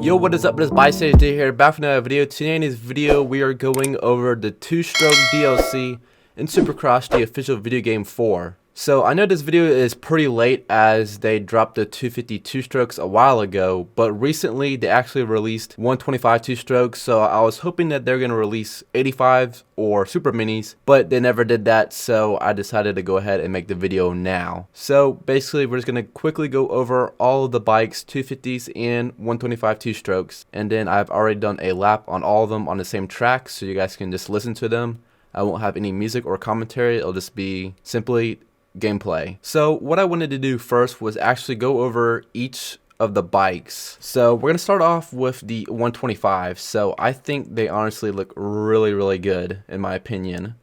Yo, what is up? It is Bystander here, back with another video. Today in this video, we are going over the 2-stroke DLC in Supercross, the official video game 4. So I know this video is pretty late as they dropped the 250 2-strokes a while ago, but recently they actually released 125 2-strokes, so I was hoping that they're going to release 85s or super minis, but they never did that, so I decided to go ahead and make the video now. So basically we're just going to quickly go over all of the bikes, 250s and 125 2-strokes, and then I've already done a lap on all of them on the same track, so you guys can just listen to them. I won't have any music or commentary, it'll just be simply gameplay. So what I wanted to do first was actually go over each of the bikes. So we're gonna start off with the 125. So I think they honestly look really good in my opinion.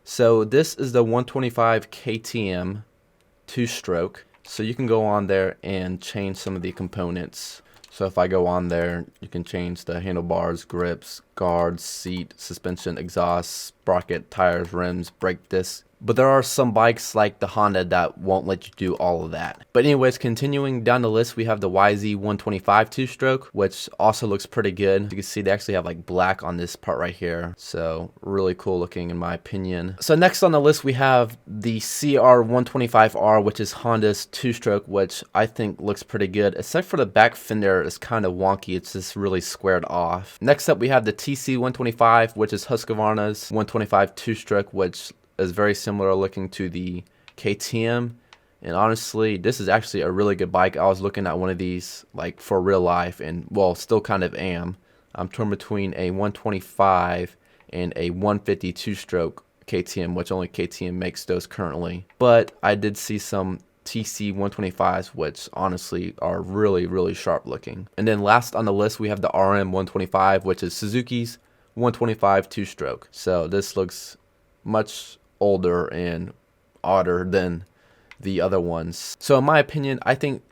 So this is the 125 KTM 2-stroke. So you can go on there and change some of the components. So if I go on there, you can change the handlebars, grips, guards, seat, suspension, exhaust, sprocket, tires, rims, brake disc. But there are some bikes like the Honda that won't let you do all of that. But anyways, continuing down the list, we have the YZ125 2-stroke, which also looks pretty good. You can see they actually have like black on this part right here. So really cool looking in my opinion. So next on the list, we have the CR125R, which is Honda's 2-stroke, which I think looks pretty good. Except for the back fender is kind of wonky. It's just really squared off. Next up, we have the TC125, which is Husqvarna's 125 2-stroke, which is very similar looking to the KTM, and honestly this is actually a really good bike. I was looking at one of these like for real life, and well, still kind of am. I'm torn between a 125 and a 150 2-stroke KTM, which only KTM makes those currently, but I did see some TC 125s which honestly are really sharp looking. And then last on the list we have the RM 125, which is Suzuki's 125 2-stroke. So this looks much older and odder than the other ones. So in my opinion, I think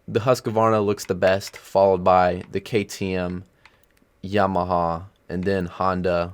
the Husqvarna looks the best, followed by the KTM, Yamaha, and then Honda,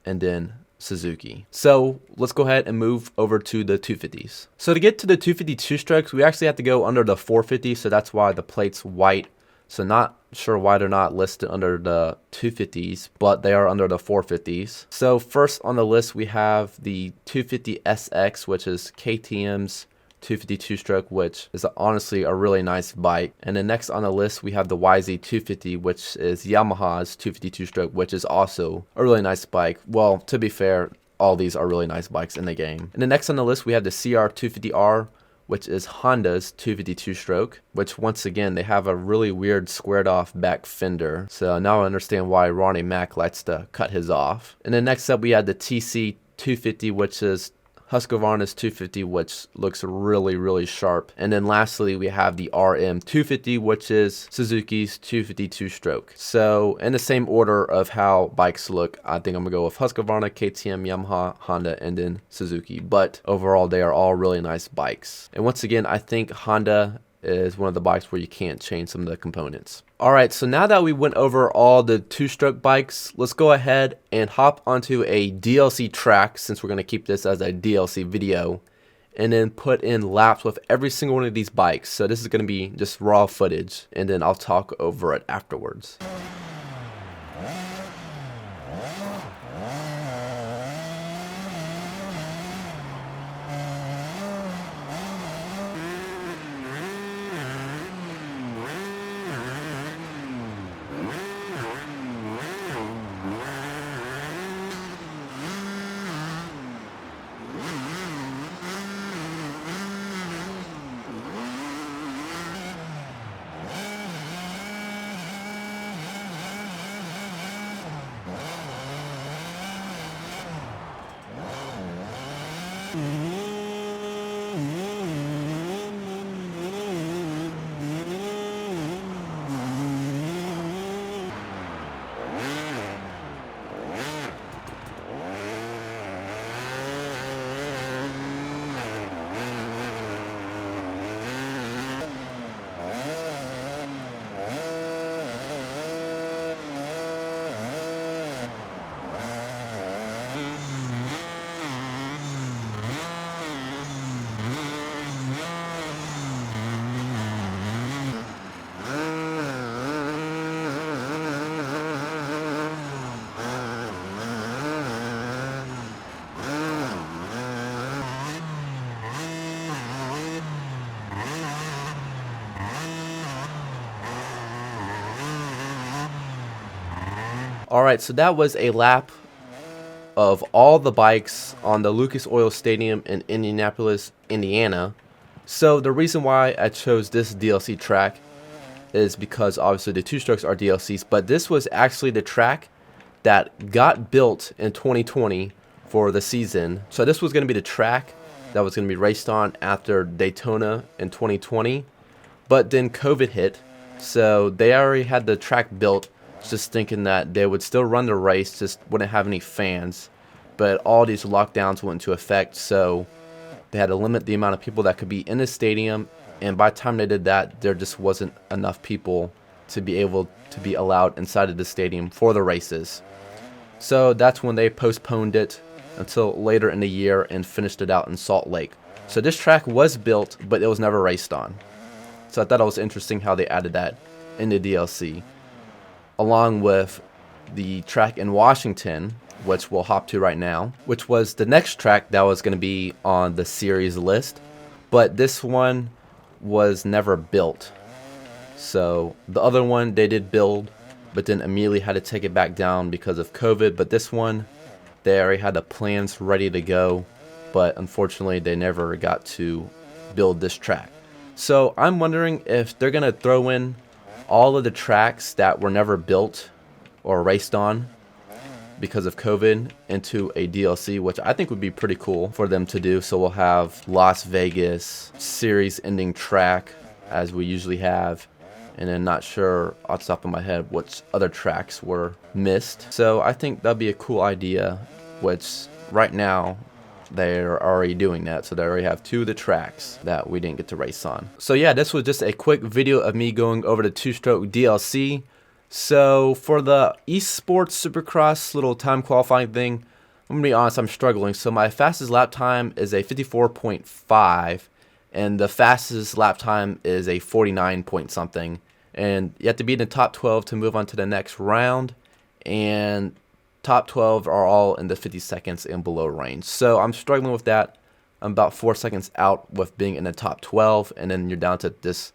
and then Suzuki. So let's go ahead and move over to the 250s. So to get to the 250 2-strokes, we actually have to go under the 450, so that's why the plate's white. So not sure why they're not listed under the 250s, but they are under the 450s. So first on the list we have the 250 SX, which is KTM's 250 2-stroke, which is honestly a really nice bike. And then next on the list we have the YZ250, which is Yamaha's 250 2-stroke, which is also a really nice bike. Well, to be fair, all these are really nice bikes in the game. And then next on the list we have the CR250R, which is Honda's 250 2-stroke, which once again, they have a really weird squared off back fender. So now I understand why Ronnie Mac likes to cut his off. And then next up we had the TC 250, which is Husqvarna's 250, which looks really sharp. And then lastly we have the RM 250, which is Suzuki's 250 2-stroke. So in the same order of how bikes look, I think I'm gonna go with Husqvarna, KTM, Yamaha, Honda, and then Suzuki. But overall they are all really nice bikes. And once again, I think Honda is one of the bikes where you can't change some of the components. Alright, so now that we went over all the 2-stroke bikes, let's go ahead and hop onto a DLC track, since we're going to keep this as a DLC video, and then put in laps with every single one of these bikes. So this is going to be just raw footage, and then I'll talk over it afterwards. Alright, so that was a lap of all the bikes on the Lucas Oil Stadium in Indianapolis, Indiana. So the reason why I chose this DLC track is because obviously the two strokes are DLCs, but this was actually the track that got built in 2020 for the season. So this was going to be the track that was going to be raced on after Daytona in 2020, but then COVID hit, so they already had the track built, just thinking that they would still run the race, just wouldn't have any fans. But all these lockdowns went into effect, so they had to limit the amount of people that could be in the stadium, and by the time they did that, there just wasn't enough people to be able to be allowed inside of the stadium for the races. So that's when they postponed it until later in the year and finished it out in Salt Lake. So this track was built, but it was never raced on. So I thought it was interesting how they added that in the DLC, along with the track in Washington, which we'll hop to right now, which was the next track that was going to be on the series list, but this one was never built. So the other one they did build, but then immediately had to take it back down because of COVID. But this one, they already had the plans ready to go, but unfortunately they never got to build this track. So I'm wondering if they're going to throw in all of the tracks that were never built or raced on because of COVID into a DLC, which I think would be pretty cool for them to do. So we'll have Las Vegas series ending track as we usually have, and then not sure off the top of my head which other tracks were missed. So I think that'd be a cool idea, which right now they're already doing that, so they already have two of the tracks that we didn't get to race on. So yeah, this was just a quick video of me going over the two-stroke DLC. So for the esports Supercross little time qualifying thing, I'm gonna be honest, I'm struggling. So my fastest lap time is a 54.5, and the fastest lap time is a 49 point something, and you have to be in the top 12 to move on to the next round, and top 12 are all in the 50 seconds and below range. So I'm struggling with that. I'm about 4 seconds out with being in the top 12, and then you're down to this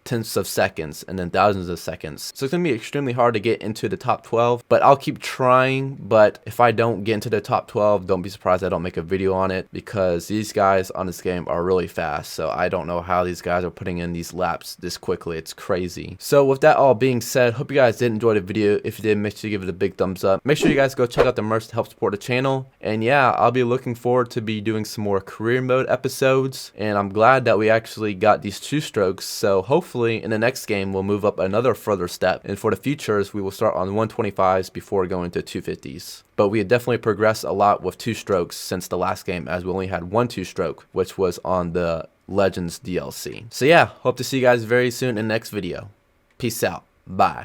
tenths of seconds and then thousands of seconds. So it's going to be extremely hard to get into the top 12, but I'll keep trying. But if I don't get into the top 12, don't be surprised I don't make a video on it, because these guys on this game are really fast. So I don't know how these guys are putting in these laps this quickly. It's crazy. So with that all being said, hope you guys did enjoy the video. If you did, make sure you give it a big thumbs up. Make sure you guys go check out the merch to help support the channel. And yeah, I'll be looking forward to be doing some more career mode episodes, and I'm glad that we actually got these two strokes. So hopefully in the next game we'll move up another further step, and for the futures we will start on 125s before going to 250s. But we had definitely progressed a lot with two strokes since the last game, as we only had one two stroke, which was on the Legends DLC. So yeah, hope to see you guys very soon in the next video. Peace out. Bye.